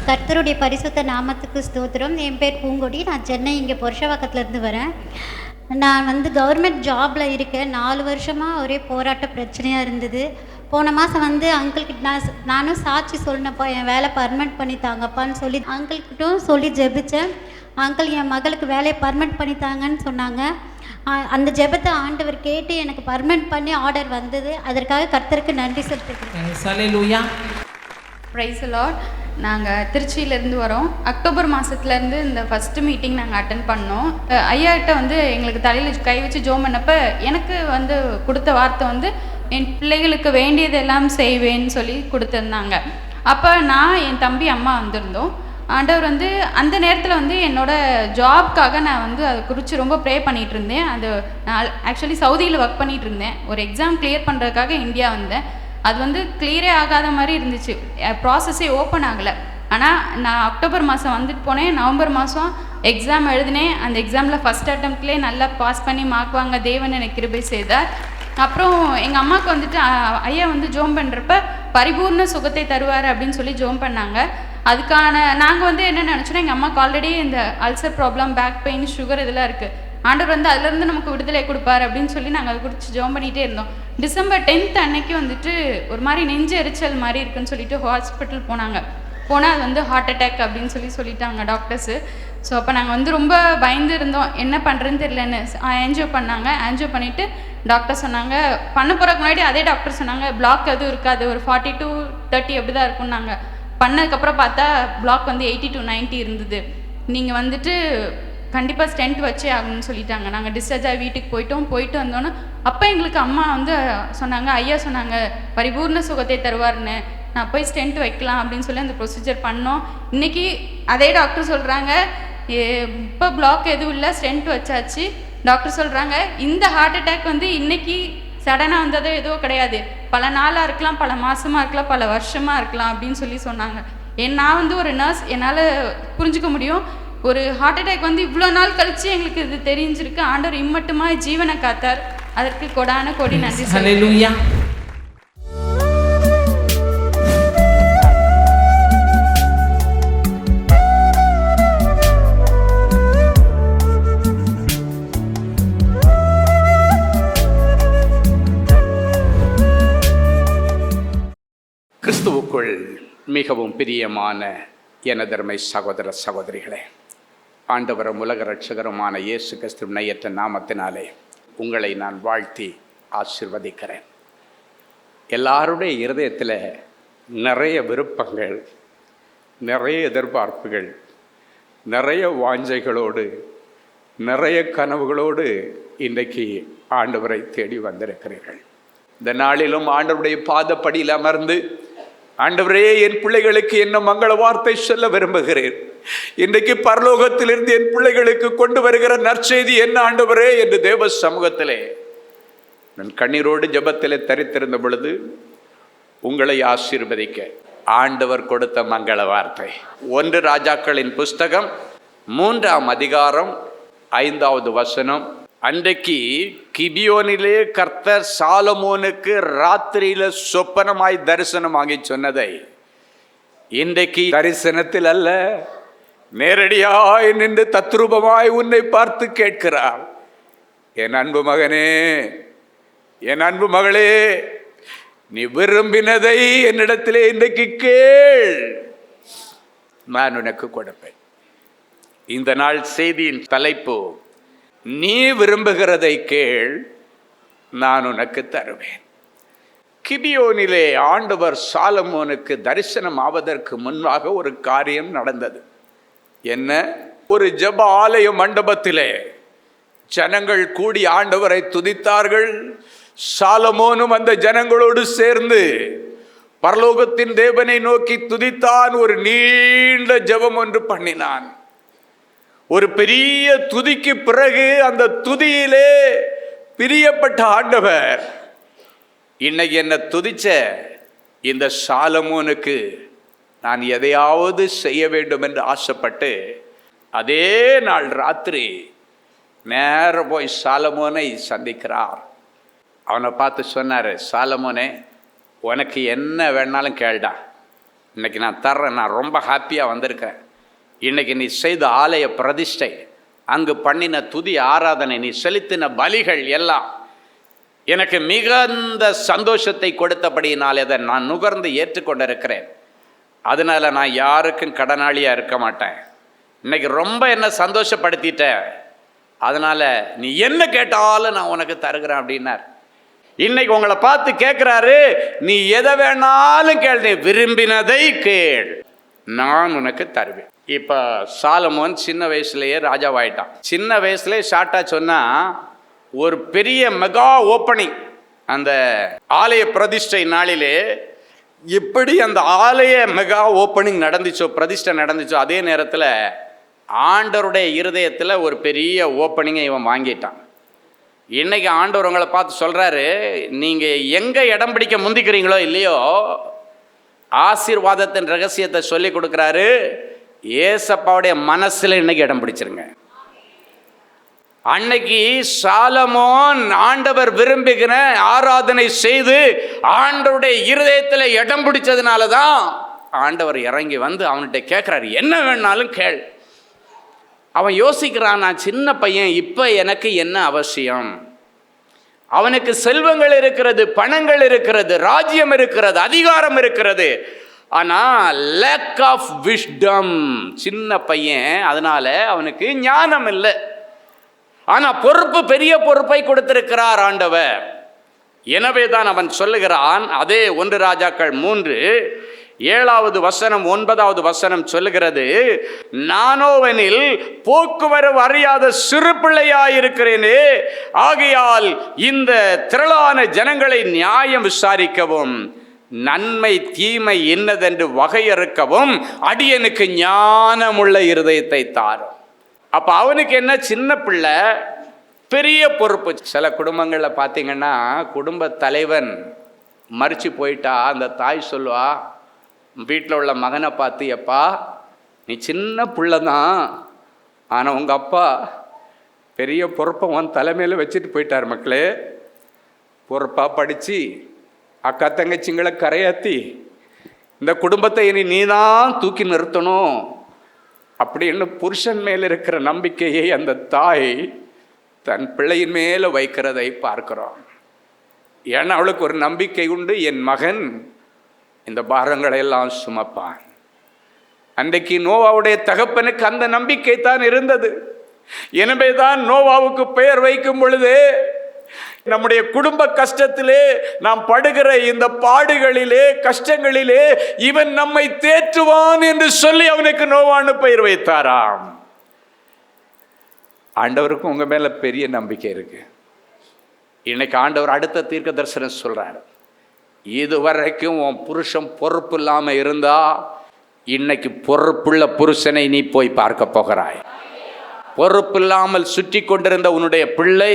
கர்த்தருடைய பரிசுத்த நாமத்துக்கு ஸ்தோத்திரம். என் பேர் பூங்கொடி. நான் சென்னை இங்கே புருஷவாக்கத்துலேருந்து வரேன். நான் கவர்மெண்ட் ஜாபில் இருக்கேன். 4 வருஷமாக ஒரே போராட்ட பிரச்சனையாக இருந்தது. போன மாதம் அங்கிள்கிட்ட நானும் சாட்சி சொன்னப்போ என் வேலை பர்மனெண்ட் பண்ணி தாங்கப்பான்னு சொல்லி அங்கிள்கிட்டும் சொல்லி ஜெபித்தேன். அங்கிள் என் மகளுக்கு வேலையை பர்மனெண்ட் பண்ணி தாங்கன்னு சொன்னாங்க. அந்த ஜெபத்தை ஆண்டவர் கேட்டு எனக்கு பர்மனெண்ட் பண்ணி ஆர்டர் வந்தது. அதற்காக கர்த்தருக்கு நன்றி செலுத்துகிறேன். Praise the Lord. நாங்கள் திருச்சியிலேருந்து வரோம். அக்டோபர் மாதத்துலேருந்து இந்த ஃபஸ்ட்டு மீட்டிங் நாங்கள் அட்டன் பண்ணோம். ஐயாட்ட எங்களுக்கு தலையில் கை வச்சு ஜோம் பண்ணப்போ எனக்கு கொடுத்த வார்த்தை என் பிள்ளைகளுக்கு வேண்டியதெல்லாம் செய்வேன்னு சொல்லி கொடுத்துருந்தாங்க. அப்போ நான் என் தம்பி அம்மா வந்திருந்தோம். ஆண்டவர் அந்த நேரத்தில் என்னோடய ஜாப்க்காக நான் அதை குறித்து ரொம்ப ப்ரே பண்ணிகிட்டு இருந்தேன். அது நான் ஆக்சுவலி சவுதியில் ஒர்க் பண்ணிகிட்டு இருந்தேன். ஒரு எக்ஸாம் கிளியர் பண்ணுறதுக்காக இந்தியா வந்தேன். அது கிளியரே ஆகாத மாதிரி இருந்துச்சு. ப்ராசஸே ஓப்பன் ஆகலை. ஆனால் நான் அக்டோபர் மாதம் வந்துட்டு போனேன். நவம்பர் மாதம் எக்ஸாம் எழுதினேன். அந்த எக்ஸாமில் ஃபஸ்ட் அட்டம்ப்ட்லேயே நல்லா பாஸ் பண்ணி மார்க் வாங்க தேவன் எனக்கு கிருபை செய்தார். அப்புறம் எங்கள் அம்மாவுக்கு ஐயா ஜோம் பண்ணுறப்ப பரிபூர்ண சுகத்தை தருவார் அப்படின்னு சொல்லி ஜோம் பண்ணாங்க. அதுக்கான நாங்கள் என்ன நினச்சோன்னா, எங்கள் அம்மாவுக்கு ஆல்ரெடி இந்த ulcer problem, back pain, sugar இதெல்லாம் இருக்குது. ஆண்டவர் அதுலேருந்து நமக்கு விடுதலை கொடுப்பார் அப்படின்னு சொல்லி நாங்கள் அதை குறித்து ஜோம் பண்ணிகிட்டே இருந்தோம். டிசம்பர் 10th அன்னைக்கு ஒரு மாதிரி நெஞ்சு எரிச்சல் மாதிரி இருக்குன்னு சொல்லிட்டு ஹாஸ்பிட்டல் போனால் அது ஹார்ட் அட்டாக் அப்படின்னு சொல்லிட்டாங்க டாக்டர்ஸு. ஸோ அப்போ நாங்கள் ரொம்ப பயந்து இருந்தோம், என்ன பண்ணுறதுன்னு தெரியலன்னு. ஆன்ஜியோ பண்ணாங்க. ஆன்ஜியோ பண்ணிவிட்டு டாக்டர் சொன்னாங்க, பண்ண போகிறதுக்கு முன்னாடி அதே டாக்டர் சொன்னாங்க பிளாக் எதுவும் இருக்காது, ஒரு 40 to 30 அப்படி தான் இருக்கும்னாங்க. பண்ணதுக்கப்புறம் பார்த்தா பிளாக் 80 to 90 இருந்தது. நீங்கள் கண்டிப்பாக ஸ்டென்ட் வச்சே ஆகணும்னு சொல்லிட்டாங்க. நாங்கள் டிஸ்சார்ஜ் ஆகி வீட்டுக்கு போயிட்டு வந்தோன்னே அப்போ எங்களுக்கு அம்மா சொன்னாங்க, ஐயா சொன்னாங்க பரிபூர்ண சுகத்தை தருவார்னு. நான் போய் ஸ்டென்ட் வைக்கலாம் அப்படின்னு சொல்லி அந்த ப்ரொசீஜர் பண்ணோம். இன்றைக்கி அதே டாக்டர் சொல்கிறாங்க, இப்போ பிளாக் எதுவும் இல்லை, ஸ்டென்ட் வச்சாச்சு. டாக்டர் சொல்கிறாங்க இந்த ஹார்ட் அட்டாக் இன்றைக்கி சடனாக வந்ததோ எதுவும் கிடையாது, பல நாளாக இருக்கலாம், பல மாதமாக இருக்கலாம், பல வருஷமாக இருக்கலாம் அப்படின்னு சொன்னாங்க. நான் ஒரு நர்ஸ், என்னால் புரிஞ்சுக்க முடியும். ஒரு ஹார்ட் அட்டாக் இவ்வளோ நாள் கழித்து எங்களுக்கு இது தெரிஞ்சிருக்கு. ஆண்டவர் இம்மட்டுமா ஜீவனை காத்தார். அதற்கு கொடான கொடி நன்றி. ஹல்லேலூயா. கிறிஸ்துவுக்குள் மிகவும் பிரியமான எனதர்மை சகோதர சகோதரிகளே, ஆண்டவரும் உலக ரட்சகருமான இயேசு கிறிஸ்துவின் நையற்ற நாமத்தினாலே உங்களை நான் வாழ்த்தி ஆசீர்வதிக்கிறேன். எல்லாருடைய இருதயத்தில் நிறைய விருப்பங்கள், நிறைய எதிர்பார்ப்புகள், நிறைய வாஞ்சைகளோடு, நிறைய கனவுகளோடு இன்றைக்கு ஆண்டவரை தேடி வந்திருக்கிறீர்கள். இந்த நாளிலும் ஆண்டவருடைய பாதப்படியில் அமர்ந்து, ஆண்டவரே என் பிள்ளைகளுக்கு என்ன மங்கள வார்த்தை சொல்ல விரும்புகிறேன், இன்றைக்கு பரலோகத்திலிருந்து என் பிள்ளைகளுக்கு கொண்டு வருகிற நற்செய்தி என்ன ஆண்டவரே என்று தேவ சமூகத்திலே நான் கண்ணீரோடு ஜெபத்திலே தரித்திருந்த பொழுது உங்களை ஆசீர்வதிக்க ஆண்டவர் கொடுத்த மங்கள வார்த்தை 1 ராஜாக்களின் புஸ்தகம் 3ஆம் அதிகாரம் 5வது வசனம். அன்றைக்கு கிபியோனிலே கர்த்தர் சாலமோனுக்கு ராத்திரியில சொப்பனமாய் தரிசனமாகி சொன்னதை இன்றைக்கு தரிசனத்தில் அல்ல, நேரடியாய் நின்று தத்ரூபமாய் உன்னை பார்த்து கேட்கிறார். என் அன்பு மகனே, என் அன்பு மகளே, நீ விரும்பினதை என்னிடத்திலே இன்றைக்கு கேள், நான் உனக்கு கொடுப்பேன். இந்த நாள் செய்தியின் தலைப்பு, நீ விரும்புகிறதை கேள், நான் உனக்கு தருவேன். கிபியோனிலே ஆண்டவர் சாலமோனுக்கு தரிசனம் ஆவதற்கு முன்பாக ஒரு காரியம் நடந்தது. என்ன? ஒரு ஜெப ஆலய மண்டபத்திலே ஜனங்கள் கூடி ஆண்டவரை துதித்தார்கள். சாலமோனும் அந்த ஜனங்களோடு சேர்ந்து பரலோகத்தின் தேவனை நோக்கி துதித்தான். ஒரு நீண்ட ஜெபம் ஒன்று பண்ணினான். ஒரு பெரிய துதிக்கு பிறகு அந்த துதியிலே பிரியப்பட்ட ஆண்டவர், இன்னைக்கு என்ன துதிச்ச இந்த சாலமோனுக்கு நான் எதையாவது செய்ய வேண்டும் என்று ஆசைப்பட்டு அதே நாள் ராத்திரி நேர போய் சாலமோனை சந்திக்கிறார். அவனை பார்த்து சொன்னார், சாலமோனே, உனக்கு என்ன வேணாலும் கேள்டா, இன்னைக்கு நான் தர்றேன், நான் ரொம்ப ஹாப்பியாக வந்திருக்கேன். இன்னைக்கு நீ செய்த ஆலய பிரதிஷ்டை, அங்கு பண்ணின துதி ஆராதனை, நீ செலுத்தின பலிகள் எல்லாம் எனக்கு மிகுந்த சந்தோஷத்தை கொடுத்தபடியினால் அதை நான் நுகர்ந்து ஏற்றுக்கொண்டிருக்கிறேன். அதனால் நான் யாருக்கும் கடனாளியாக இருக்க மாட்டேன். இன்னைக்கு ரொம்ப என்ன சந்தோஷப்படுத்திட்டேன், அதனால் நீ என்ன கேட்டாலும் நான் உனக்கு தருகிறேன் அப்படின்னார். இன்னைக்கு உங்களை பார்த்து கேட்குறாரு, நீ எதை வேணாலும் கேள், நீ விரும்பினதை கேள், நான் உனக்கு தருவேன். இப்போ சாலமோன் சின்ன வயசுலேயே ராஜாவாயிட்டான். சின்ன வயசுலேயே ஷார்ட்டாக சொன்னால் ஒரு பெரிய மெகா ஓப்பனிங் அந்த ஆலய பிரதிஷ்டை நாளிலே எப்படி அந்த ஆலய மெகா ஓப்பனிங் நடந்துச்சோ, பிரதிஷ்டை நடந்துச்சோ, அதே நேரத்தில் ஆண்டவருடைய இருதயத்தில் ஒரு பெரிய ஓப்பனிங்கை இவன் வாங்கிட்டான். இன்னைக்கு ஆண்டவர் உங்களை பார்த்து சொல்கிறாரு, நீங்கள் எங்கே இடம் பிடிக்க முந்திக்கிறீங்களோ இல்லையோ, ஆசீர்வாதத்தின் ரகசியத்தை சொல்லி கொடுக்குறாரு. ஏசப்பாவுடைய மனசில் இன்னைக்கு இடம் பிடிச்சிருங்க. அன்னைக்கு சாலமோன் ஆண்டவர் விரும்புகிற ஆராதனை செய்து ஆண்டவருடைய இருதயத்தில் இடம் பிடிச்சதுனால தான் ஆண்டவர் இறங்கி வந்து அவன்கிட்ட கேட்குறாரு, என்ன வேணாலும் கேள். அவன் யோசிக்கிறான், நான் சின்ன பையன், இப்போ எனக்கு என்ன அவசியம்? அவனுக்கு செல்வங்கள் இருக்கிறது, பணங்கள் இருக்கிறது, ராஜ்யம் இருக்கிறது, அதிகாரம் இருக்கிறது. ஆனால் லேக் ஆஃப் விஸ்டம், சின்ன பையன், அதனால அவனுக்கு ஞானம் இல்லை. ஆனால் பொறுப்பு, பெரிய பொறுப்பை கொடுத்திருக்கிறார் ஆண்டவர். எனவே தான் அவன் சொல்லுகிறான், அதே 1 ராஜாக்கள் 3:7 9 சொல்லுகிறது, நானோவனில் போக்குவரவு அறியாத சிறு பிள்ளையாயிருக்கிறேனே, ஆகையால் இந்த திரளான ஜனங்களை நியாயம் விசாரிக்கவும் நன்மை தீமை என்னதென்று வகையறுக்கவும் அடியனுக்கு ஞானமுள்ள இருதயத்தை தாரும். அப்போ அவனுக்கு என்ன, சின்ன பிள்ளை, பெரிய பொறுப்பு. சில குடும்பங்களில் பார்த்தீங்கன்னா குடும்ப தலைவன் மறித்து போயிட்டா அந்த தாய் சொல்லுவா வீட்டில் உள்ள மகனை பார்த்து, எப்பா நீ சின்ன பிள்ளை தான், ஆனால் உங்கள் அப்பா பெரிய பொறுப்பை உன் தலைமையில் வச்சுட்டு போயிட்டார். மக்களே, பொறுப்பாக படித்து அக்கா தங்கச்சிங்களை கரையாற்றி இந்த குடும்பத்தை இனி நீ தான் தூக்கி நிறுத்தணும் அப்படின்னு புருஷன் மேல் இருக்கிற நம்பிக்கையை அந்த தாய் தன் பிள்ளையின் மேலே வைக்கிறதை பார்க்கிறோம். ஏன்னா அவளுக்கு ஒரு நம்பிக்கை உண்டு, என் மகன் இந்த பாரங்களை எல்லாம் சுமப்பான். அன்றைக்கு நோவாவுடைய தகப்பனுக்கு அந்த நம்பிக்கை தான் இருந்தது. எனவே தான் நோவாவுக்கு பெயர் வைக்கும் பொழுது, நம்முடைய குடும்ப கஷ்டத்திலே, நாம் படுகிற இந்த பாடுகளிலே, கஷ்டங்களிலே இவன் நம்மை தேற்றுவான் என்று சொல்லி அவனுக்கு நோவான்னு பெயர் வைத்தாராம். ஆண்டவருக்கும் உங்க மேல பெரிய நம்பிக்கை இருக்கு. இன்னைக்கு ஆண்டவர் அடுத்த தீர்க்க தரிசனம் சொல்றாரு, இதுவரைக்கும் உன் புருஷன் பொறுப்பு இல்லாமல் இருந்தா, இன்னைக்கு பொறுப்புள்ள புருஷனை நீ போய் பார்க்க போகிறாய். பொறுப்பில்லாமல் சுற்றி கொண்டிருந்த உன்னுடைய பிள்ளை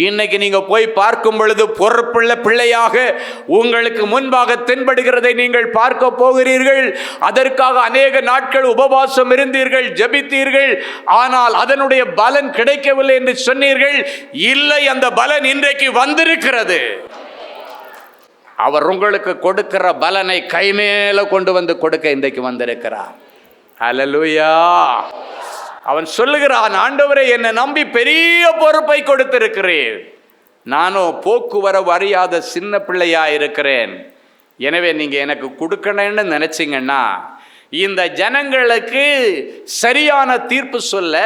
இன்னைக்கு நீங்க போய் பார்க்கும் பொழுது பொறுப்புள்ள பிள்ளையாக உங்களுக்கு முன்பாக தென்படுகிறதை நீங்கள் பார்க்க போகிறீர்கள். அதற்காக அநேக நாட்கள் உபவாசம் இருந்தீர்கள், ஜெபித்தீர்கள், ஆனால் அதனுடைய பலன் கிடைக்கவில்லை என்று சொன்னீர்கள். இல்லை, அந்த பலன் இன்றைக்கு வந்திருக்கிறது. அவர் உங்களுக்கு கொடுக்கிற பலனை கைமேல கொண்டு வந்து கொடுக்க இன்றைக்கு வந்திருக்கிறார். ஹல்லேலூயா. அவன் சொல்லுகிறான், ஆண்டவரே என்னை நம்பி பெரிய பொறுப்பை கொடுத்திருக்கிறேன், நானோ போக்குவரவு அறியாத சின்ன பிள்ளையா இருக்கிறேன். எனவே நீங்க எனக்கு கொடுக்கணும்னு நினைச்சிங்கன்னா, இந்த ஜனங்களுக்கு சரியான தீர்ப்பு சொல்ல,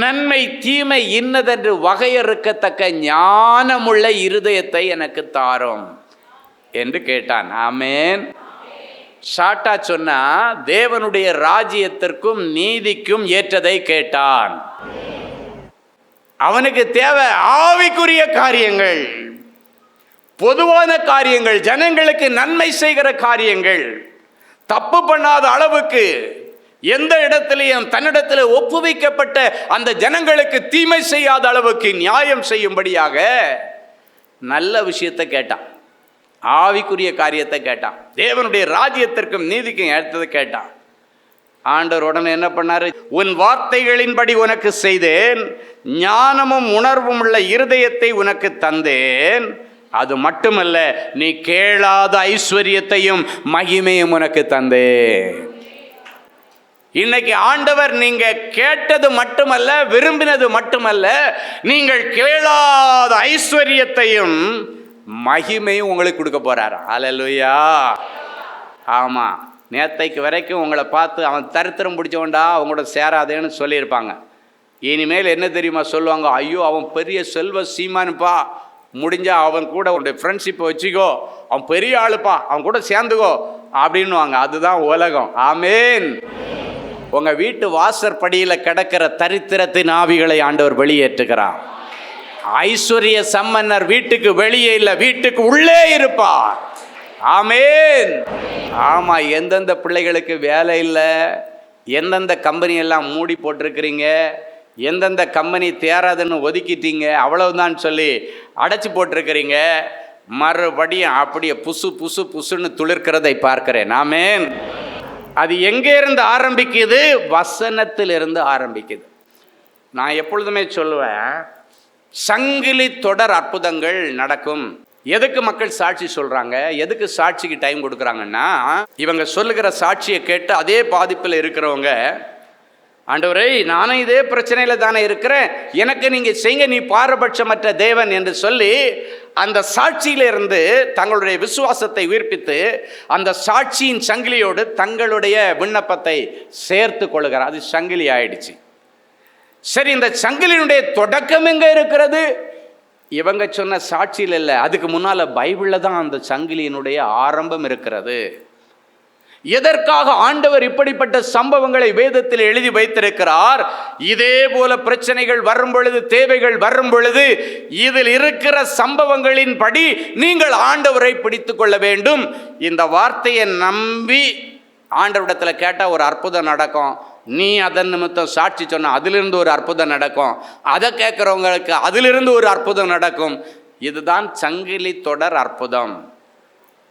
நன்மை தீமை இன்னதென்று வகையறுக்கத்தக்க ஞானமுள்ள இருதயத்தை எனக்கு தாரும் என்று கேட்டான். ஆமேன். ஷார்ட்டா சொன்னா, தேவனுடைய ராஜ்யத்திற்கும் நீதிக்கும் ஏற்றதை கேட்டான். அவனுக்கு தேவை ஆவிக்குரிய காரியங்கள், பொதுவான காரியங்கள், ஜனங்களுக்கு நன்மை செய்கிற காரியங்கள். தப்பு பண்ணாத அளவுக்கு, எந்த இடத்திலையும் தன்னிடத்தில் ஒப்புவிக்கப்பட்ட அந்த ஜனங்களுக்கு தீமை செய்யாத அளவுக்கு நியாயம் செய்யும்படியாக நல்ல விஷயத்தை கேட்டான். ஆவிக்குரிய காரியத்தை கேட்டான். தேவனுடைய ராஜ்யத்திற்கும் நீதிக்கும் ஏற்றதை கேட்டான். ஆண்டவர் உடனே என்ன பண்ணாரு, உன் வார்த்தைகளின்படி உனக்கு செய்தேன், ஞானமும் உணர்வும் உள்ள இருதயத்தை உனக்கு தந்தேன், அது மட்டுமல்ல, நீ கேளாத ஐஸ்வர்யத்தையும் மகிமையும் உனக்கு தந்தே. இன்னைக்கு ஆண்டவர் நீங்க கேட்டது மட்டுமல்ல, விரும்பினது மட்டுமல்ல, நீங்கள் கேளாத ஐஸ்வர்யத்தையும் மகிமையும் உங்களுக்கு கொடுக்க போறார். ஹல்லேலூயா. ஆமா, நேத்தைக்கு வரைக்கும் உங்களை பார்த்து அவன் தரித்திரம் பிடிச்சவன்டா, அவங்களோட சேராதேன்னு சொல்லியிருப்பாங்க. இனிமேல் என்ன தெரியுமா சொல்லுவாங்க? ஐயோ, அவன் பெரிய செல்வ சீமானுப்பா, முடிஞ்சா அவன் கூட உன்னுடைய ஃப்ரெண்ட்ஷிப்பை வச்சுக்கோ, அவன் பெரிய ஆளுப்பா, அவன் கூட சேர்ந்துக்கோ அப்படின்னுவாங்க. அதுதான் உலகம். ஆமேன். உங்க வீட்டு வாசற்படியில் கிடக்கிற தரித்திரத்தின் ஆவிகளை ஆண்டவர் வெளியேற்றுகிறார். ஐஸ்வர்ய சம்பன்னர் வீட்டுக்கு வெளியே இல்லை, வீட்டுக்கு உள்ளே இருப்பார். ஆமேன். ஆமா, எந்தெந்த பிள்ளைகளுக்கு வேலை இல்லை, எந்தெந்த கம்பெனி எல்லாம் மூடி போட்டிருக்கிறீங்க, எந்தெந்த கம்பெனி தேராதுன்னு ஒதுக்கிட்டீங்க, அவ்வளவுதான் சொல்லி அடைச்சி போட்டிருக்கிறீங்க, மறுபடியும் அப்படியே புசு புசு புசுன்னு துளிர்க்கிறதை பார்க்கிறேன். ஆமேன். அது எங்கே இருந்து ஆரம்பிக்குது? வசனத்திலிருந்து ஆரம்பிக்குது. நான் எப்பொழுதுமே சொல்லுவேன், சங்கிலி தொடர் அற்புதங்கள் நடக்கும். எதுக்கு மக்கள் சாட்சி சொல்றாங்க, எதுக்கு சாட்சிக்கு டைம் கொடுக்குறாங்கன்னா, இவங்க சொல்லுகிற சாட்சியை கேட்டு அதே பாதிப்பில் இருக்கிறவங்க, ஆண்டவரே நானும் இதே பிரச்சனையில் தானே இருக்கிறேன், எனக்கு நீங்கள் செய்யுங்க, நீ பாரபட்சமற்ற தேவன் என்று சொல்லி அந்த சாட்சியிலிருந்து தங்களுடைய விசுவாசத்தை உயிர்ப்பித்து அந்த சாட்சியின் சங்கிலியோடு தங்களுடைய விண்ணப்பத்தை சேர்த்து கொள்கிறார். அது சங்கிலி ஆயிடுச்சு. சரி, இந்த சங்கிலியினுடைய தொடக்கம் எங்கே இருக்கிறது? இவங்க சொன்ன சாட்சியில் இல்லை, அதுக்கு முன்னால் பைபிளில் தான் அந்த சங்கிலியினுடைய ஆரம்பம் இருக்கிறது. எதற்காக ஆண்டவர் இப்படிப்பட்ட சம்பவங்களை வேதத்தில் எழுதி வைத்திருக்கிறார்? இதே போல பிரச்சனைகள் வரும் பொழுது, தேவைகள் வரும் பொழுது, இதில் இருக்கிற சம்பவங்களின் படி நீங்கள் ஆண்டவரை பிடித்து கொள்ள வேண்டும். இந்த வார்த்தையை நம்பி ஆண்டவரிடத்தில் கேட்டால் ஒரு அற்புதம் நடக்கும். நீ அதன் நிமித்தம் சாட்சி சொன்ன அதிலிருந்து ஒரு அற்புதம் நடக்கும். அதை கேட்குறவங்களுக்கு அதிலிருந்து ஒரு அற்புதம் நடக்கும். இதுதான் சங்கிலி தொடர் அற்புதம்.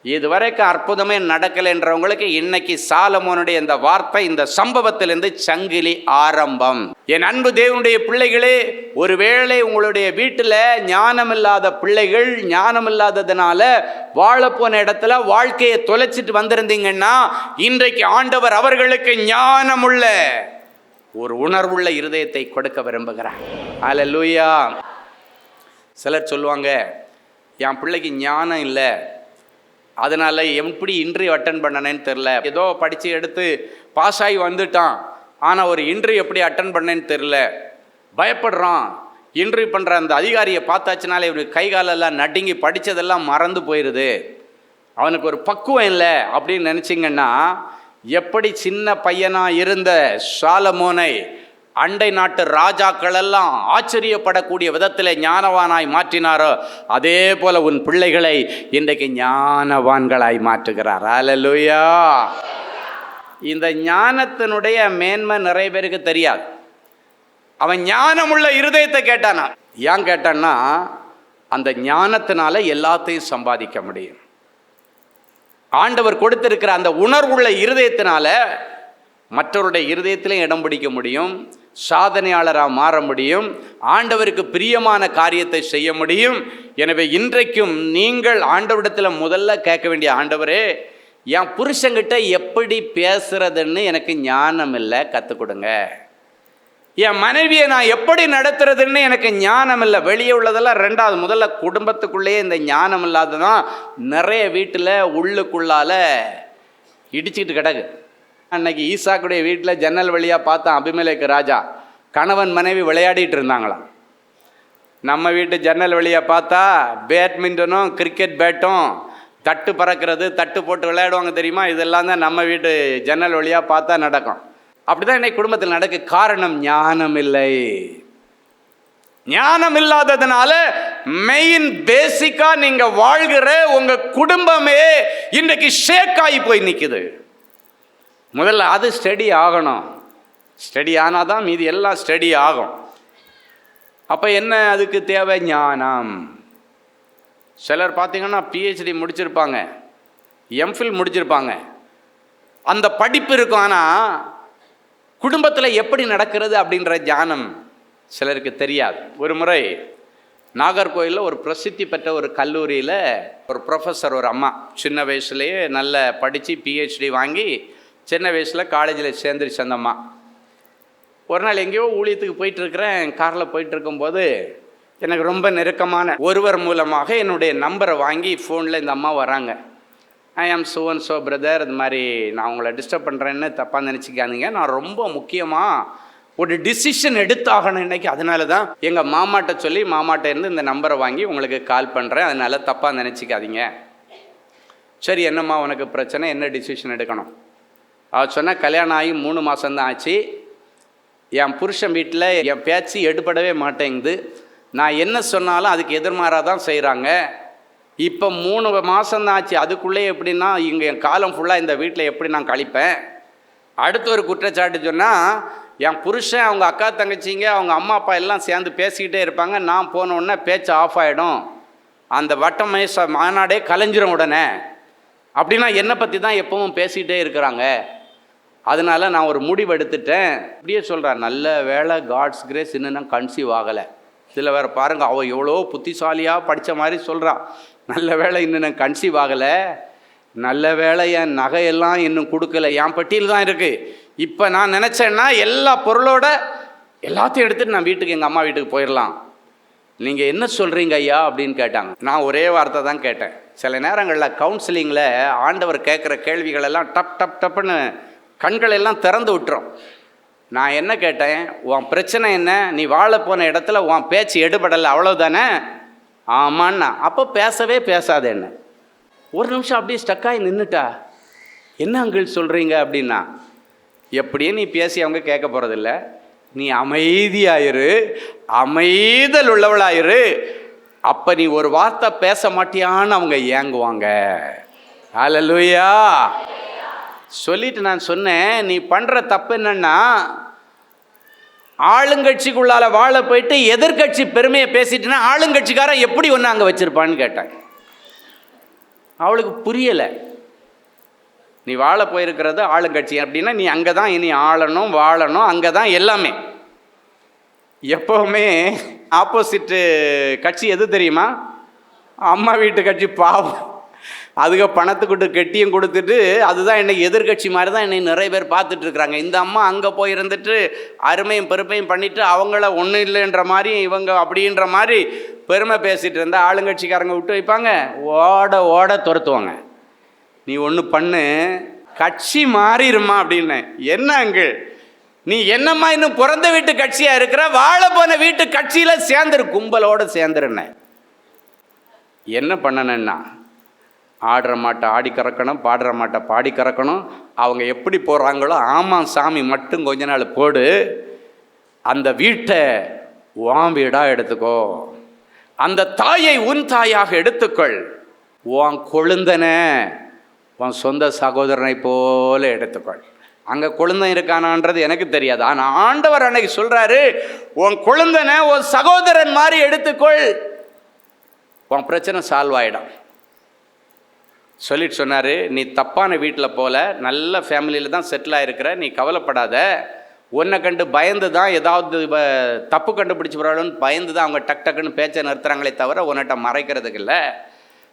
இதுவரைக்கும் அற்புதமே நடக்கலைன்றவங்களுக்கு இன்னைக்கு சாலமோனுடைய இந்த வார்த்தை, இந்த சம்பவத்திலிருந்து சங்கிலி ஆரம்பம். என் அன்பு தேவனுடைய பிள்ளைகளே, ஒருவேளை உங்களுடைய வீட்டில் ஞானமில்லாத பிள்ளைகள், ஞானமில்லாததுனால வாழப்போன இடத்துல வாழ்க்கையை தொலைச்சிட்டு வந்திருந்தீங்கன்னா, இன்றைக்கு ஆண்டவர் அவர்களுக்கு ஞானமுள்ள ஒரு உணர்வுள்ள இருதயத்தை கொடுக்க விரும்புகிறார். அல்லேலூயா. சிலர் சொல்லுவாங்க, என் பிள்ளைக்கு ஞானம் இல்லை, அதனால் எப்படி இன்டர்வியூ அட்டன் பண்ணனேன்னு தெரில, ஏதோ படித்து எடுத்து பாஸ் ஆகி வந்துட்டான், ஆனால் ஒரு இன்டர்வியூ எப்படி அட்டன் பண்ணேன்னு தெரில, பயப்படுறான். இன்டர்வியூ பண்ணுற அந்த அதிகாரியை பார்த்தாச்சுனாலே இவனுக்கு கை காலெல்லாம் நடுங்கி படித்ததெல்லாம் மறந்து போயிடுது, அவனுக்கு ஒரு பக்குவம் இல்லை அப்படின்னு நினச்சிங்கன்னா, எப்படி சின்ன பையனாக இருந்த சாலமோனை அண்டை நாட்டு ராஜாக்கள் எல்லாம் ஆச்சரியப்படக்கூடிய விதத்தில் ஞானவானாய் மாற்றினாரோ, அதே போல உன் பிள்ளைகளை இன்றைக்கு ஞானவான்களாய் மாற்றுகிறார். அல்லேலூயா. இந்த ஞானத்தினுடைய மேன்மை நிறைய பேருக்கு தெரியாது. அவன் ஞானமுள்ள இருதயத்தை கேட்டானா. ஏன் கேட்டான்னா, அந்த ஞானத்தினால எல்லாத்தையும் சம்பாதிக்க முடியும். ஆண்டவர் கொடுத்திருக்கிற அந்த உணர்வுள்ள இருதயத்தினால மற்றவருடைய இருதயத்திலையும் இடம் பிடிக்க முடியும், சாதனையாளராக மாற முடியும், ஆண்டவருக்கு பிரியமான காரியத்தை செய்ய முடியும். எனவே இன்றைக்கும் நீங்கள் ஆண்டவரிடத்தில் முதல்ல கேட்க வேண்டிய, ஆண்டவரே என் புருஷங்கிட்ட எப்படி பேசுறதுன்னு எனக்கு ஞானம் இல்லை, கற்றுக் கொடுங்க. என் மனைவியை நான் எப்படி நடத்துறதுன்னு எனக்கு ஞானம் இல்லை. வெளியே உள்ளதெல்லாம் ரெண்டாவது, முதல்ல குடும்பத்துக்குள்ளேயே இந்த ஞானம் இல்லாததான் நிறைய வீட்டில் உள்ளுக்குள்ளால இடிச்சுக்கிட்டு கிடக்கு. அன்னைக்கு ஈசாக்குடைய வீட்டில் ஜன்னல் வழியாக பார்த்தான் அபிமெலேக்கு ராஜா, கணவன் மனைவி விளையாடிட்டு இருந்தாங்களாம். நம்ம வீட்டு ஜன்னல் வழியாக பார்த்தா பேட்மிண்டனும் கிரிக்கெட் பேட்டும், தட்டு பறக்கிறது, தட்டு போட்டு விளையாடுவாங்க தெரியுமா, இதெல்லாம் தான் நம்ம வீட்டு ஜன்னல் வழியாக பார்த்தா நடக்கும். அப்படி தான் இன்னைக்கு குடும்பத்தில் நடக்கு. காரணம் ஞானம் இல்லை. ஞானம் இல்லாததுனால மெயின் பேசிக்கா நீங்க வாழ்கிற உங்க குடும்பமே இன்றைக்கு ஷேக் ஆகி போய் நிற்குது. முதல்ல அது ஸ்டடி ஆகணும். ஸ்டடி ஆனால் தான் மீதி எல்லாம் ஸ்டடி ஆகும். அப்போ என்ன அதுக்கு தேவை? ஞானம். சிலர் பார்த்தீங்கன்னா பிஹெச்டி முடிச்சிருப்பாங்க, எம்ஃபில் முடிச்சிருப்பாங்க, அந்த படிப்பு இருக்கும், ஆனால் குடும்பத்தில் எப்படி நடக்கிறது அப்படின்ற ஞானம் சிலருக்கு தெரியாது. ஒரு முறை நாகர்கோயிலில் ஒரு பிரசித்தி பெற்ற ஒரு கல்லூரியில் ஒரு ப்ரொஃபஸர், ஒரு அம்மா, சின்ன வயசுலேயே நல்ல படித்து PhD வாங்கி சின்ன வயசில் காலேஜில் சேர்ந்துருச்சு அந்த அம்மா. ஒரு நாள் எங்கேயோ ஊழியத்துக்கு போயிட்டுருக்கிறேன், காரில் போயிட்டுருக்கும்போது எனக்கு ரொம்ப நெருக்கமான ஒருவர் மூலமாக என்னுடைய நம்பரை வாங்கி ஃபோனில் இந்த அம்மா வராங்க. ஐ ஆம் so and so பிரதர், இது மாதிரி நான் உங்களை டிஸ்டர்ப் பண்ணுறேன்னு தப்பாக நினச்சிக்காதீங்க, நான் ரொம்ப முக்கியமாக ஒரு டிசிஷன் எடுத்தாகணும் இன்றைக்கி, அதனால தான் எங்கள் மாமாட்ட சொல்லி மாமாட்ட இருந்து இந்த நம்பரை வாங்கி உங்களுக்கு கால் பண்ணுறேன், அதனால தப்பாக நினச்சிக்காதீங்க. சரி, என்னம்மா உனக்கு பிரச்சனை, என்ன டிசிஷன் எடுக்கணும்? அவர் சொன்னால், கல்யாணம் ஆகி 3 மாதம்தான் ஆச்சு, என் புருஷன் வீட்டில் என் பேச்சு எடுபடவே மாட்டேங்குது, நான் என்ன சொன்னாலும் அதுக்கு எதிர்மாறாக தான் செய்கிறாங்க. இப்போ 3 மாதம்தான் ஆச்சு, அதுக்குள்ளே எப்படின்னா இங்கே என் காலம் ஃபுல்லாக இந்த வீட்டில் எப்படி நான் கழிப்பேன்? அடுத்த ஒரு குற்றச்சாட்டு சொன்னால், என் புருஷன் அவங்க அக்கா தங்கச்சிங்க அவங்க அம்மா அப்பா எல்லாம் சேர்ந்து பேசிக்கிட்டே இருப்பாங்க, நான் போனோடனே பேச்சு ஆஃப் ஆகிடும், அந்த வட்டமே மாநாடே கலைஞ்சிரும் உடனே. அப்படின்னா என்னை பற்றி தான் எப்பவும் பேசிக்கிட்டே இருக்கிறாங்க, அதனால் நான் ஒரு முடிவு எடுத்துட்டேன். இப்படியே சொல்கிறேன். நல்ல வேலை, காட்ஸ் கிரேஸ், இன்னும் நான் கன்சீவ் ஆகலை. இதில் வேறு பாருங்கள், அவள் எவ்வளோ புத்திசாலியாக படித்த மாதிரி சொல்கிறான். நல்ல வேலை, இன்னும் நான் கன்சீவ் ஆகலை, நல்ல வேலை என் நகையெல்லாம் இன்னும் கொடுக்கல, என் பட்டியல் தான் இருக்குது. இப்போ நான் நினச்சேன்னா எல்லா பொருளோட எல்லாத்தையும் எடுத்துகிட்டு நான் வீட்டுக்கு, எங்கள் அம்மா வீட்டுக்கு போயிடலாம். நீங்கள் என்ன சொல்கிறீங்க ஐயா அப்படின்னு கேட்டாங்க. நான் ஒரே வார்த்தை தான் கேட்டேன். சில நேரங்களில் கவுன்சிலிங்கில் ஆண்டவர் கேட்குற கேள்விகளெல்லாம் டப் டப் டப்புன்னு கண்களெல்லாம் திறந்து விட்டுரும். நான் என்ன கேட்டேன், உன் பிரச்சனை என்ன, நீ வாழ போன இடத்துல உன் பேச்சு எடுபடலை, அவ்வளோதானே? ஆமாண்ணா. அப்போ பேசவே பேசாத என்ன. ஒரு நிமிஷம் அப்படியே ஸ்டக்காகி நின்றுட்டா. என்ன அங்கிள் சொல்கிறீங்க அப்படின்னா, எப்படியும் நீ பேசி அவங்க கேட்க போகிறதில்ல, நீ அமைதியாயிரு, அமைதல் உள்ளவளாயிரு, அப்போ நீ ஒரு வார்த்தை பேச மாட்டியான்னு அவங்க ஏங்குவாங்க. ஹல்லேலூயா. சொல்லிட்டு நான் சொன்னேன், நீ பண்ணுற தப்பு என்னன்னா, ஆளுங்கட்சிக்குள்ளால வாழ போயிட்டு எதிர்கட்சி பெருமையை பேசிட்டுனா ஆளுங்கட்சிக்காரன் எப்படி ஒன்று அங்கே வச்சிருப்பான்னு கேட்டேன். அவளுக்கு புரியலை. நீ வாழ போயிருக்கிறது ஆளுங்கட்சி அப்படின்னா நீ அங்கே தான் இனி ஆளணும், வாழணும், அங்கே தான் எல்லாமே. எப்போவுமே ஆப்போசிட்டு கட்சி எது தெரியுமா? அம்மா வீட்டு கட்சி. பாவம், அதுக்கு பணத்துக்கிட்டு கெட்டியும் கொடுத்துட்டு அதுதான் என்னை எதிர்கட்சி மாதிரி தான் என்னை நிறைய பேர் பார்த்துட்ருக்குறாங்க. இந்த அம்மா அங்கே போய் இருந்துட்டு அருமையும் பெருமையும் பண்ணிவிட்டு அவங்கள ஒன்றும் இல்லைன்ற மாதிரி இவங்க அப்படின்ற மாதிரி பெருமை பேசிகிட்டு இருந்தால் ஆளுங்கட்சிக்காரங்க விட்டு வைப்பாங்க, ஓட ஓட துரத்துவாங்க. நீ ஒன்று பண்ணு, கட்சி மாறிடுமா அப்படின்னு. என்ன அங்கு நீ என்னம்மா இன்னும் பிறந்த வீட்டு கட்சியாக இருக்கிற, வாழ போன வீட்டு கட்சியில் சேர்ந்துரு, கும்பலோடு சேர்ந்துருன்னு. என்ன பண்ணணுன்னா, ஆடுற மாட்டை ஆடி கறக்கணும், பாடுற மாட்டை பாடி கறக்கணும். அவங்க எப்படி போகிறாங்களோ ஆமாம் சாமி மட்டும் கொஞ்ச நாள் போடு, அந்த வீட்டை உன் வீடாக எடுத்துக்கோ, அந்த தாயை உன் தாயாக எடுத்துக்கொள், உன் கொழுந்தனை உன் சொந்த சகோதரனை போல எடுத்துக்கொள். அங்கே கொழுந்தன் இருக்கானான்றது எனக்கு தெரியாது, ஆனால் ஆண்டவர் அன்னைக்கு சொல்கிறாரு, உன் கொழுந்தனை உன் சகோதரன் மாதிரி எடுத்துக்கொள், உன் பிரச்சனை சால்வ் ஆகிடும் சொல்லிட்டு சொன்னார். நீ தப்பான வீட்டில் போல நல்ல ஃபேமிலியில் தான் செட்டில் ஆகிருக்கிற, நீ கவலைப்படாத. உன்னை கண்டு பயந்து தான் ஏதாவது தப்பு கண்டுபிடிச்சி போகிறாளுன்னு பயந்து தான் அவங்க டக் டக்குன்னு பேச்சை நிறுத்துறாங்களே தவிர உன்னிட்ட மறைக்கிறதுக்கு இல்லை.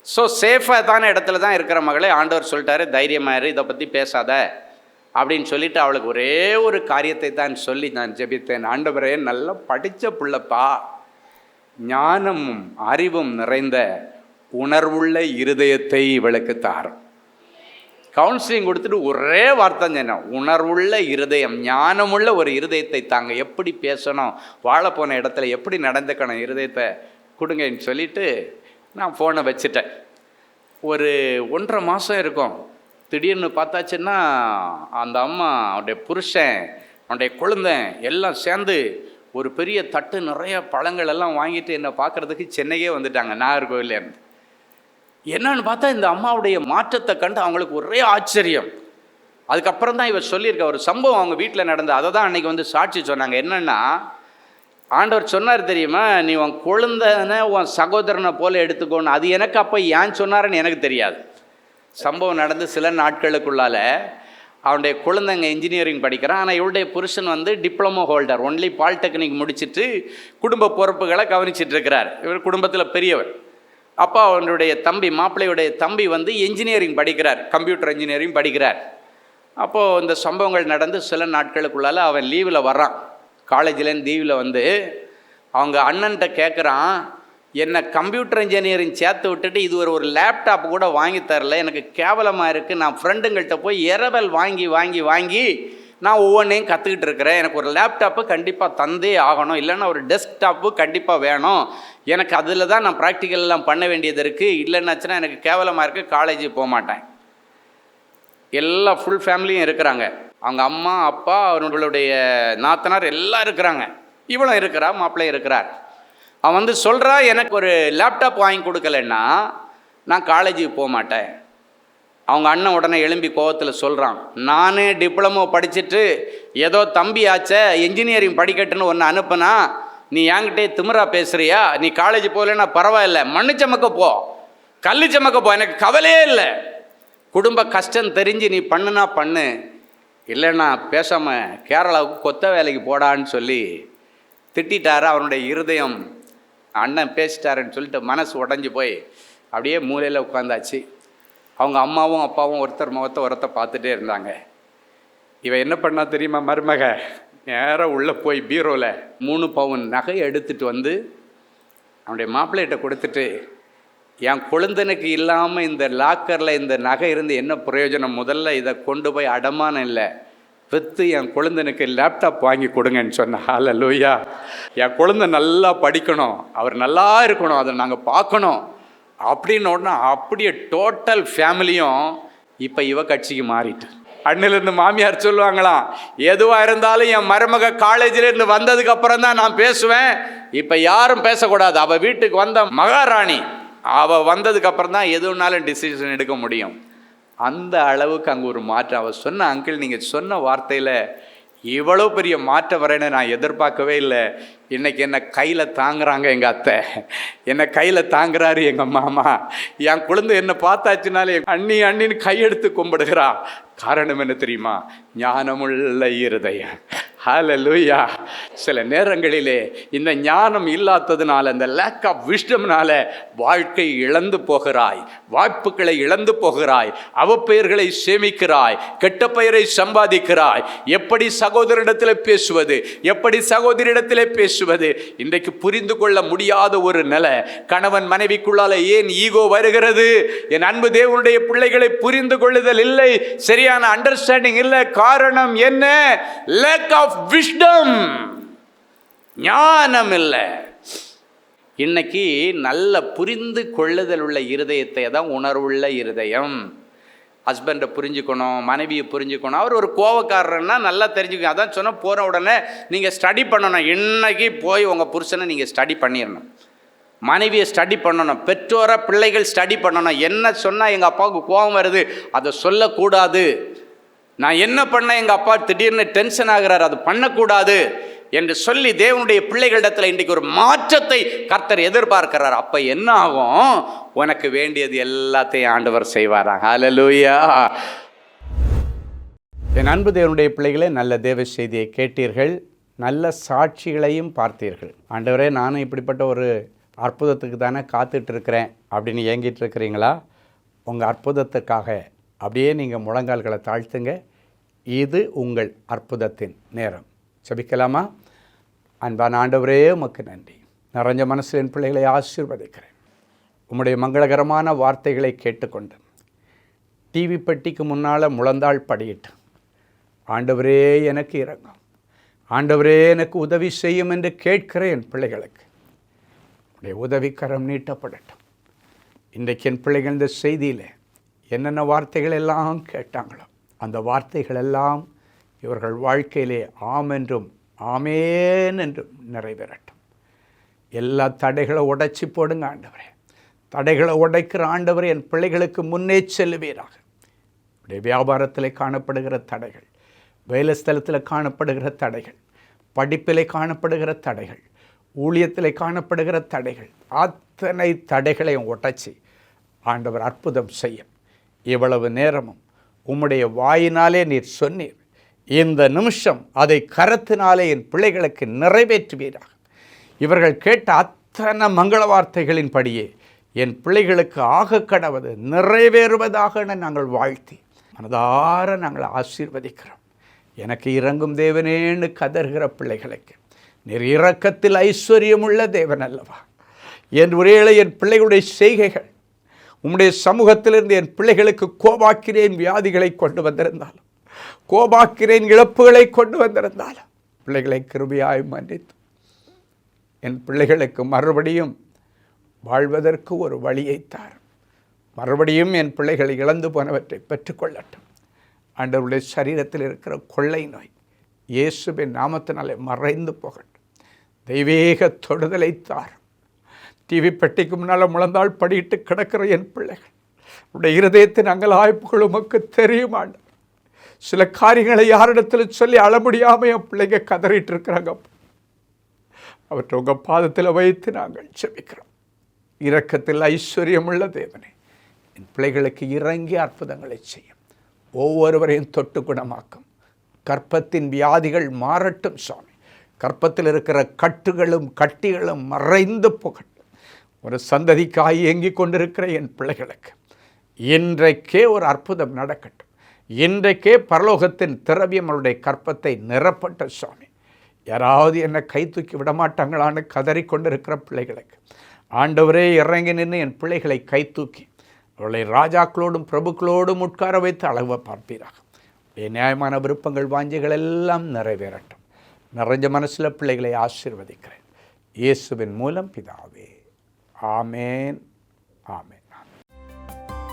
ஸோ சேஃபாக தான இடத்துல தான் இருக்கிற மகளே, ஆண்டவர் சொல்லிட்டாரு, தைரியமாயிரு, இதை பற்றி பேசாத அப்படின்னு சொல்லிவிட்டு அவளுக்கு ஒரே ஒரு காரியத்தை தான் சொல்லி நான் ஜெபித்தேன். ஆண்டவரே, நல்லா படித்த பிள்ளைப்பா, ஞானமும் அறிவும் நிறைந்த உணர்வுள்ள இருதயத்தை இவளுக்கு தாரும். கவுன்சிலிங் கொடுத்துட்டு ஒரே வார்த்தை சொன்னேன், உணர்வுள்ள இருதயம், ஞானமுள்ள ஒரு இருதயத்தை தாங்க, எப்படி பேசணும், வாழ போன இடத்துல எப்படி நடந்துக்கணும், இருதயத்தை கொடுங்கன்னு சொல்லிவிட்டு நான் ஃபோனை வச்சுட்டேன். ஒரு 1.5 மாதம் இருக்கும். திடீர்னு பார்த்தாச்சுன்னா அந்த அம்மா, அவனுடைய புருஷன், அவனுடைய குழந்தைன் எல்லாம் சேர்ந்து ஒரு பெரிய தட்டு நிறைய பழங்கள் எல்லாம் வாங்கிட்டு என்னை பார்க்குறதுக்கு சென்னையே வந்துட்டாங்க, நாகர்கோவிலேருந்து. என்னன்னு பார்த்தா இந்த அம்மாவுடைய மாற்றத்தை கண்டு அவங்களுக்கு ஒரே ஆச்சரியம். அதுக்கப்புறம் தான் இவர் சொல்லியிருக்க ஒரு சம்பவம் அவங்க வீட்டில் நடந்தது, அதை தான் அன்றைக்கி வந்து சாட்சி சொன்னாங்க. என்னென்னா, ஆண்டவர் சொன்னார் தெரியுமா, நீ உன் குழந்தைனை உன் சகோதரனை போல எடுத்துக்கோன்னு. அது எனக்கு அப்போ ஏன் சொன்னாருன்னு எனக்கு தெரியாது. சம்பவம் நடந்து சில நாட்களுக்குள்ளால அவனுடைய குழந்தைங்க இன்ஜினியரிங் படிக்கிறான். ஆனால் இவளுடைய புருஷன் வந்து டிப்ளமோ ஹோல்டர், ஒன்லி பாலிடெக்னிக் முடிச்சுட்டு குடும்ப பொறுப்புகளை கவனிச்சிட்டு இருக்கிறார். இவர் குடும்பத்தில் பெரியவர். அப்பா அவனுடைய தம்பி, மாப்பிள்ளையுடைய தம்பி வந்து இன்ஜினியரிங் படிக்கிறார், கம்ப்யூட்டர் இன்ஜினியரிங் படிக்கிறார். அப்போது இந்த சம்பவங்கள் நடந்து சில நாட்களுக்குள்ளால் அவன் லீவில் வர்றான். காலேஜ்லேருந்து லீவில் வந்து அவங்க அண்ணன்ட்ட கேட்குறான், என்னை கம்ப்யூட்டர் இன்ஜினியரிங் சேர்த்து விட்டுட்டு இது ஒரு லேப்டாப் கூட வாங்கி தரல, எனக்கு கேவலமாக இருக்குது. நான் ஃப்ரெண்டுங்கள்கிட்ட போய் இரவல் வாங்கி வாங்கி வாங்கி நான் ஒவ்வொன்றையும் கற்றுக்கிட்டு இருக்கிறேன். எனக்கு ஒரு லேப்டாப்பு கண்டிப்பாக தந்தே ஆகணும், இல்லைன்னா ஒரு டெஸ்க்டாப்பு கண்டிப்பாக வேணும். எனக்கு அதில் தான் நான் ப்ராக்டிக்கல்லாம் பண்ண வேண்டியது இருக்குது. இல்லைன்னாச்சுன்னா எனக்கு கேவலமாக இருக்குது, காலேஜுக்கு போக மாட்டேன். எல்லா ஃபுல் ஃபேமிலியும் இருக்கிறாங்க. அவங்க அம்மா, அப்பா, அவர்களுடைய நாத்தனார் எல்லாம் இருக்கிறாங்க. இவளும் இருக்கிறா, மாப்பிள்ளையும் இருக்கிறார். அவன் வந்து சொல்கிறா, எனக்கு ஒரு லேப்டாப் வாங்கி கொடுக்கலன்னா நான் காலேஜுக்கு போக மாட்டேன். அவங்க அண்ணன் உடனே எழும்பி கோவத்தில் சொல்கிறான், நானே டிப்ளமோ படிச்சுட்டு ஏதோ தம்பி ஆச்சே இன்ஜினியரிங் படிக்கட்டுன்னு ஒன்று அனுப்புனா நீ என்கிட்டே திமிரா பேசுகிறியா? நீ காலேஜ் போகலன்னா பரவாயில்ல, மண்ணு சமக்க போ, கல்லு சமக்க போ, எனக்கு கவலையே இல்லை. குடும்ப கஷ்டம் தெரிஞ்சு நீ பண்ணுனா பண்ணு, இல்லைன்னா பேசாமல் கேரளாவுக்கு கொத்த வேலைக்கு போடான்னு சொல்லி திட்டாரு. அவனுடைய இருதயம், அண்ணன் பேசிட்டாருன்னு சொல்லிட்டு மனசு உடஞ்சி போய் அப்படியே மூலையில் உட்காந்தாச்சு. அவங்க அம்மாவும் அப்பாவும் ஒருத்தர் முகத்தை ஒருத்தர் பார்த்துட்டே இருந்தாங்க. இவன் என்ன பண்ணா தெரியுமா? மருமக நேராக உள்ளே போய் பீரோவில் 3 பவுன் நகையை எடுத்துகிட்டு வந்து அவனுடைய மாப்பிள்ளைகிட்ட கொடுத்துட்டு, என் கொழுந்தனுக்கு இல்லாமல் இந்த லாக்கரில் இந்த நகை இருந்து என்ன பிரயோஜனம்? முதல்ல இதை கொண்டு போய் அடமானம் இல்லை, விற்று என் கொழுந்தனுக்கு லேப்டாப் வாங்கி கொடுங்கன்னு சொன்னேன். ஹல்லேலூயா. என் கொழுந்த நல்லா படிக்கணும், அவர் நல்லா இருக்கணும், அதை நாங்கள் பார்க்கணும் அப்படின்னு உடனே அப்படியே டோட்டல் ஃபேமிலியும் இப்போ இவ கட்சிக்கு மாறிட்டு. அண்ணிலேருந்து மாமியார் சொல்லுவாங்களாம், எதுவாக இருந்தாலும் என் மருமக காலேஜிலேருந்து வந்ததுக்கு அப்புறம் தான் நான் பேசுவேன், இப்போ யாரும் பேசக்கூடாது. அவள் வீட்டுக்கு வந்த மகாராணி, அவள் வந்ததுக்கு அப்புறம் தான் எதுனாலும் டிசிஷன் எடுக்க முடியும். அந்த அளவுக்கு அங்கே ஒரு மாற்றம். அவள் சொன்ன, அங்கிள் நீங்கள் சொன்ன வார்த்தையில் இவ்வளோ பெரிய மாற்றம் வரேன்னு நான் எதிர்பார்க்கவே இல்லை. இன்றைக்கி என்னை கையில் தாங்குறாங்க எங்கள் அத்தை, என்னை கையில் தாங்குறாரு எங்கள் மாமா. என் குழந்தை என்னை பார்த்தாச்சுனாலே அண்ணின்னு கையெடுத்து கும்பிடுகிறா. காரணம் என்ன தெரியுமா? ஞானமுள்ள இருதயம். ஹல்லேலூயா. சில நேரங்களிலே இந்த ஞானம் இல்லாததுனால, இந்த லேக் ஆஃப் விஸ்டம்னால வாழ்க்கை இழந்து போகிறாய், வாய்ப்புகளை இழந்து போகிறாய், அவப்பெயர்களை சேமிக்கிறாய், கெட்ட பெயரை சம்பாதிக்கிறாய். எப்படி சகோதரிடத்தில் பேசுவது, எப்படி சகோதரிடத்திலே பேசுவது இன்றைக்கு புரிந்து கொள்ள முடியாத ஒரு நிலை. கணவன் மனைவிக்குள்ளால ஏன் ஈகோ வருகிறது? என் அன்பு தேவனுடைய பிள்ளைகளை புரிந்து கொள்ளுதல் இல்லை, சரியான அண்டர்ஸ்டாண்டிங் இல்லை. காரணம் என்ன? லேக் ஆஃப் விஸ்டம், ஞானம் இல்லை. இன்னைக்கு நல்ல புரிந்து கொள்ளுதல் உள்ள இருதயத்தை தான் உணர்வுள்ள இருதயம். ஹஸ்பண்டை புரிஞ்சுக்கணும், மனைவியை புரிஞ்சுக்கணும். அவர் ஒரு கோவக்காரர்னா நல்லா தெரிஞ்சுக்கணும். அதான் சொன்ன, போன உடனே நீங்கள் ஸ்டடி பண்ணணும். இன்னைக்கு போய் உங்கள் புருஷனை நீங்கள் ஸ்டடி பண்ணிடணும், மனைவியை ஸ்டடி பண்ணணும், பெற்றோரை பிள்ளைகள் ஸ்டடி பண்ணணும். என்ன சொன்னால் எங்கள் அப்பாவுக்கு கோபம் வருது அதை சொல்லக்கூடாது, நான் என்ன பண்ண எங்கள் அப்பா திடீர்னு டென்ஷன் ஆகிறார் அது பண்ணக்கூடாது என்று சொல்லி தேவனுடைய பிள்ளைகளிடத்தில் இன்றைக்கு ஒரு மாற்றத்தை கர்த்தர் எதிர்பார்க்கிறார். அப்போ என்ன ஆகும்? உனக்கு வேண்டியது எல்லாத்தையும் ஆண்டவர் செய்வாராங்க. ஹல்லேலூயா. என் அன்பு தேவனுடைய பிள்ளைகளே, நல்ல தேவ செய்தியை கேட்டீர்கள், நல்ல சாட்சிகளையும் பார்த்தீர்கள். ஆண்டவரே, நானும் இப்படிப்பட்ட ஒரு அற்புதத்துக்கு தானே காத்துட்டு இருக்கிறேன் அப்படின்னு ஏங்கிட்டு இருக்கிறீங்களா? உங்கள் அற்புதத்துக்காக அப்படியே நீங்கள் முழங்கால்களை தாழ்த்துங்க. இது உங்கள் அற்புதத்தின் நேரம். செபிக்கலாமா? அன்பான ஆண்டவரே, உமக்கு நன்றி. நிறைஞ்ச மனசில் என் பிள்ளைகளை ஆசீர்வதிக்கிறேன். உம்முடைய மங்களகரமான வார்த்தைகளை கேட்டுக்கொண்டு டிவி பெட்டிக்கு முன்னால் முழந்தாள் படியிட்டு, ஆண்டவரே எனக்கு இரங்கும், ஆண்டவரே எனக்கு உதவி செய்யும் என்று கேட்கிற என் பிள்ளைகளுக்கு உடைய உதவிக்கரம் நீட்டப்படட்டும். இன்றைக்கு என் பிள்ளைகள் இந்த செய்தியில் என்னென்ன வார்த்தைகள் எல்லாம் கேட்டாங்களோ அந்த வார்த்தைகள் எல்லாம் இவர்கள் வாழ்க்கையிலே ஆம் என்றும் ஆமேன் என்றும் நிறைவேறட்டும். எல்லா தடைகளை உடைச்சி போடுங்க ஆண்டவரே. தடைகளை உடைக்கிற ஆண்டவரே, என் பிள்ளைகளுக்கு முன்னே செல்லுவீராக. உடைய வியாபாரத்தில் காணப்படுகிற தடைகள், வேலை ஸ்தலத்தில் காணப்படுகிற தடைகள், படிப்பில் காணப்படுகிற தடைகள், ஊழியத்தில் காணப்படுகிற தடைகள், அத்தனை தடைகளையும் உடைச்சி ஆண்டவர் அற்புதம் செய்யும். இவ்வளவு நேரமும் உம்முடைய வாயினாலே நீர் சொன்னீர். இந்த நிமிஷம் அதை கரத்தினாலே என் பிள்ளைகளுக்கு நிறைவேற்றுவீராக. இவர்கள் கேட்ட அத்தனை மங்கள வார்த்தைகளின் படியே என் பிள்ளைகளுக்கு ஆக கடவது நிறைவேறுவதாக நாங்கள் வாழ்த்தி மனதார நாங்கள் ஆசீர்வதிக்கிறோம். எனக்கு இறங்கும் தேவனேன்னு கதறுகிற பிள்ளைகளுக்கு நீர் இரக்கத்தில் ஐஸ்வர்யமுள்ள தேவன் அல்லவா? என் ஒரேளை என் பிள்ளைகளுடைய செய்கைகள் உம்முடைய சமூகத்திலிருந்து என் பிள்ளைகளுக்கு கோபாக்கிறேன் வியாதிகளை கொண்டு வந்திருந்தாலும், கோபாக்கிறேன் இழப்புகளை கொண்டு வந்திருந்தாலும், பிள்ளைகளை கிருபையாய் மன்னித்து என் பிள்ளைகளுக்கு மறுபடியும் வாழ்வதற்கு ஒரு வழியை தார். மறுபடியும் என் பிள்ளைகள் இழந்து போனவற்றை பெற்றுக்கொள்ளட்டும். ஆண்டவருடைய சரீரத்தில் இருக்கிற கொள்ளை நோய் இயேசுவின் நாமத்தினாலே மறைந்து போகட்டும். தெய்வீக தொடுதலை தார். டிவி பெட்டிக்கு முன்னால் முழந்தாள் படியிட்டு கிடக்கிற என் பிள்ளைகள் உடைய இருதயத்தின் அங்கலாய்ப்புகள் உமக்கு தெரியும் ஆண்டவர். சில காரியங்களை யாரிடத்தில் சொல்லி அழ முடியாமல் என் பிள்ளைங்க கதறிட்டு இருக்கிறாங்க. அவற்றை உங்கள் பாதத்தில் வைத்து நாங்கள் ஜெபிக்கிறோம். இரக்கத்தில் ஐஸ்வர்யமுள்ள தேவனே, என் பிள்ளைகளுக்கு இறங்கி அற்புதங்களை செய்யும். ஒவ்வொருவரையும் தொட்டு குணமாக்கும். கற்பத்தின் வியாதிகள் மாறட்டும் சுவாமி. கற்பத்தில் இருக்கிற கட்டுகளும் கட்டிகளும் மறைந்து போகட்டும். ஒரு சந்ததிக்காய் ஏங்கிக் கொண்டிருக்கிற என் பிள்ளைகளுக்கு இன்றைக்கே ஒரு அற்புதம் நடக்கட்டும். இன்றைக்கே பரலோகத்தின் திரவியம் அவருடைய கற்பத்தை நிரப்பட்ட சுவாமி. யாராவது என்னை கை தூக்கி விடமாட்டாங்களான்னு கதறிக்கொண்டிருக்கிற பிள்ளைகளுக்கு ஆண்டவரே இறங்கி நின்று என் பிள்ளைகளை கை தூக்கி அவளை ராஜாக்களோடும் பிரபுக்களோடும் உட்கார வைத்து அழகு பார்ப்பீராக. என் நியாயமான விருப்பங்கள் வாஞ்சைகள் எல்லாம் நிறைவேறட்டும். நிறைஞ்ச மனசில் பிள்ளைகளை ஆசீர்வதிக்கிறேன் இயேசுவின் மூலம் பிதாவே. ஆமேன், ஆமேன்.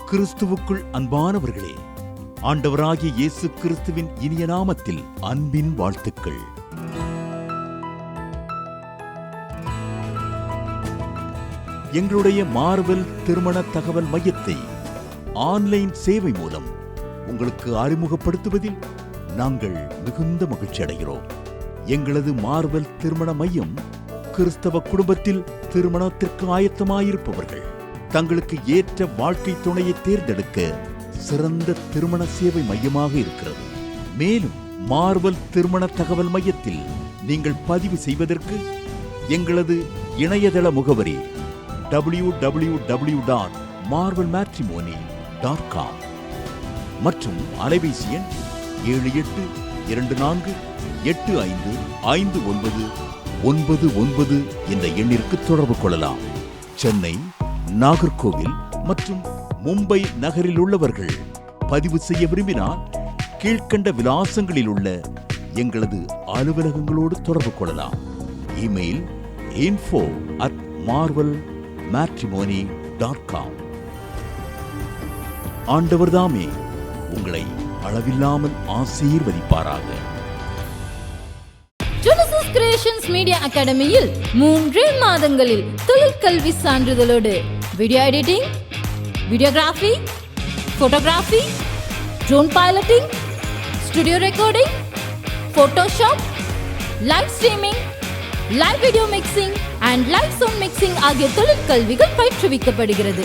கிறிஸ்துவுக்குள் அன்பானவர்களே, ஆண்டவராகிய இயேசு கிறிஸ்துவின் இனிய நாமத்தில் அன்பின் வாழ்த்துக்கள். எங்களுடைய மார்வெல் திருமண தகவல் மையத்தை ஆன்லைன் சேவை மூலம் உங்களுக்கு அறிமுகப்படுத்துவதில் நாங்கள் மிகுந்த மகிழ்ச்சி அடைகிறோம். எங்களது மார்வெல் திருமண மையம் கிறிஸ்தவ குடும்பத்தில் திருமணத்திற்கு ஆயத்தமாயிருப்பவர்கள் தங்களுக்கு ஏற்ற வாழ்க்கை துணையை தேர்ந்தெடுக்க சிறந்த திருமண சேவை மையமாக இருக்கிறது. மேலும் மார்வெல் திருமண தகவல் மையத்தில் நீங்கள் பதிவு செய்வதற்கு எங்களது இணையதள முகவரி www.marvelmatrimony.com மற்றும் அலைபேசி எண் 7824855999 என்ற எண்ணிற்கு தொடர்பு கொள்ளலாம். சென்னை, நாகர்கோவில் மற்றும் மும்பை நகரில் உள்ளவர்கள் பதிவு செய்ய விரும்பினால் கீழ்க்கண்ட விலாசங்களில் உள்ள எங்களது அலுவலகங்களோடு தொடர்பு கொள்ளலாம். Email info@marvelmatrimony.com. ஆண்டவர்தாமே உங்களை அளவில்லாமல் ஆசீர்வதிப்பாராக. ஜெனசிஸ் கிரியேஷன்ஸ் மீடியா அகாடமியில் 3 மாதங்களில் தொழிற்கல்வி சான்றிதழோடு video editing, videography, photography, drone piloting, studio recording, Photoshop, live streaming, live video mixing and live sound mixing ஆகிய தொழிற்கல்விகள் பயிற்றுவிக்கப்படுகிறது.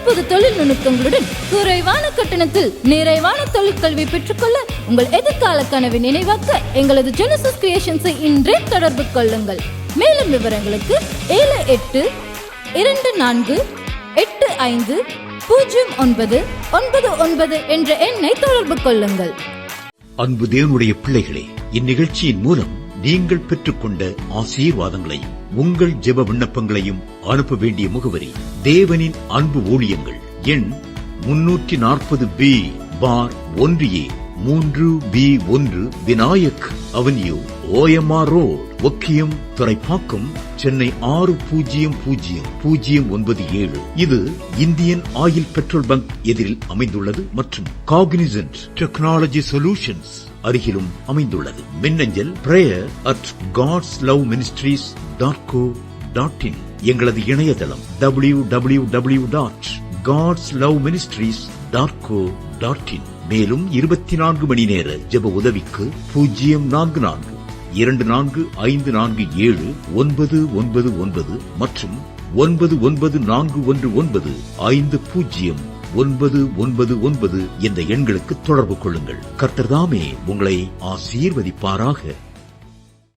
புது தொழில் நுணுக்கங்களுடன் குறைவான கட்டணத்தில் நிறைவான தொழிற்கல்வி பெற்றுக்கொள்ள உங்கள் எதிர்கால கனவை நினைவாக்க எங்களது ஜெனசிஸ் கிரியேஷன்ஸை இன்றே தொடர்பு கொள்ளுங்கள். மேலும் விவரங்களுக்கு 7824850999 என்ற எண்ணை தொடர்பு கொள்ளுங்கள். அன்பு தேவனுடைய பிள்ளைகளே, இந்நிகழ்ச்சியின் மூலம் நீங்கள் பெற்றுக்கொண்ட ஆசீர்வாதங்களையும் உங்கள் ஜெப விண்ணப்பங்களையும் அனுப்ப வேண்டிய முகவரி தேவனின் அன்பு ஊழியங்கள், எண் 340B பார் 1A 3B1 Vinayak avenue, OMR road, Okkiyam, Thoraipakkam, Chennai 600097. இது இந்தியன் ஆயில் பெட்ரோல் பங்க் எதிரில் அமைந்துள்ளது மற்றும் காக்னிசன்ட் டெக்னாலஜி சொல்யூஷன்ஸ் அருகிலும் அமைந்துள்ளது. மின்னஞ்சல் prayer@godsloveministries.co.in. எங்களது இணையதளம் www.godsloveministries.co.in. மேலும் 24 மணி நேர ஜெப உதவிக்கு 04454479999 மற்றும் 99411501 999 என்ற எண்களுக்கு தொடர்பு கொள்ளுங்கள். கர்த்தர் தாமே உங்களை ஆசீர்வதிப்பாராக.